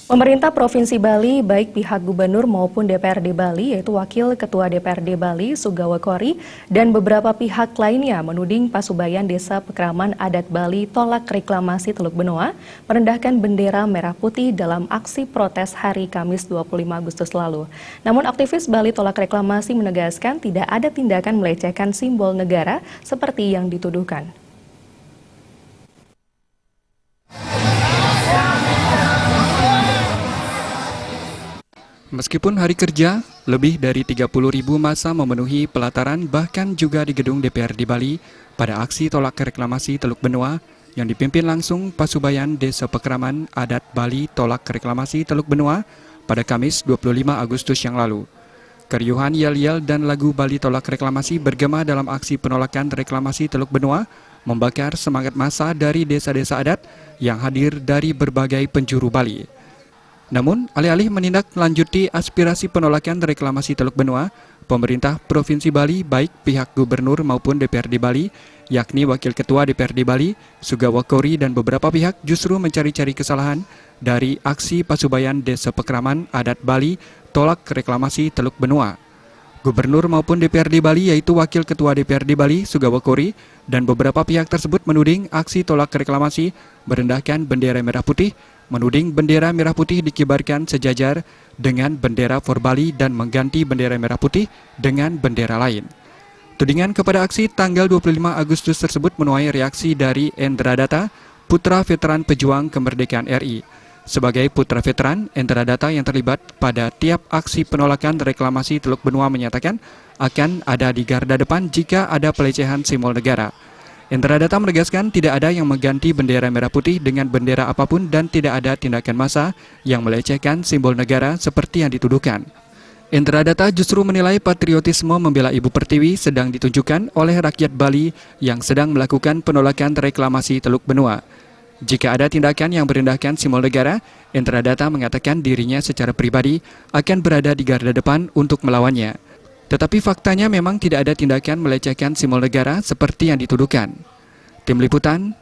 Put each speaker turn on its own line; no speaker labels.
Pemerintah Provinsi Bali, baik pihak gubernur maupun DPRD Bali, yaitu Wakil Ketua DPRD Bali, Sugawa Kori, dan beberapa pihak lainnya menuding Pasubayan Desa Pekraman Adat Bali tolak reklamasi Teluk Benoa, merendahkan bendera merah putih dalam aksi protes hari Kamis 25 Agustus lalu. Namun aktivis Bali tolak reklamasi menegaskan tidak ada tindakan melecehkan simbol negara seperti yang dituduhkan.
Meskipun hari kerja, lebih dari 30.000 massa memenuhi pelataran bahkan juga di gedung DPRD Bali pada aksi tolak reklamasi Teluk Benoa yang dipimpin langsung Pasubayan Desa Pekraman Adat Bali tolak reklamasi Teluk Benoa pada Kamis 25 Agustus yang lalu. Keriuhan yel-yel dan lagu Bali tolak reklamasi bergema dalam aksi penolakan reklamasi Teluk Benoa membakar semangat massa dari desa-desa adat yang hadir dari berbagai penjuru Bali. Namun, alih-alih menindaklanjuti aspirasi penolakan reklamasi Teluk Benoa, pemerintah Provinsi Bali, baik pihak gubernur maupun DPRD Bali, yakni Wakil Ketua DPRD Bali, Sugawa Kori, dan beberapa pihak justru mencari-cari kesalahan dari aksi Pasubayan Desa Pekraman Adat Bali tolak reklamasi Teluk Benoa. Gubernur maupun DPRD Bali, yaitu Wakil Ketua DPRD Bali, Sugawa Kori, dan beberapa pihak tersebut menuding aksi tolak reklamasi merendahkan bendera merah putih, menuding bendera merah putih dikibarkan sejajar dengan bendera For Bali dan mengganti bendera merah putih dengan bendera lain. Tudingan kepada aksi tanggal 25 Agustus tersebut menuai reaksi dari Endra Data, putra veteran pejuang kemerdekaan RI. Sebagai putra veteran, Endra Data yang terlibat pada tiap aksi penolakan reklamasi Teluk Benoa menyatakan akan ada di garda depan jika ada pelecehan simbol negara. Endra Data menegaskan tidak ada yang mengganti bendera merah putih dengan bendera apapun dan tidak ada tindakan massa yang melecehkan simbol negara seperti yang dituduhkan. Endra Data justru menilai patriotisme membela Ibu Pertiwi sedang ditunjukkan oleh rakyat Bali yang sedang melakukan penolakan reklamasi Teluk Benoa. Jika ada tindakan yang merendahkan simbol negara, Endra Data mengatakan dirinya secara pribadi akan berada di garda depan untuk melawannya. Tetapi faktanya memang tidak ada tindakan melecehkan simbol negara seperti yang dituduhkan. Tim Liputan,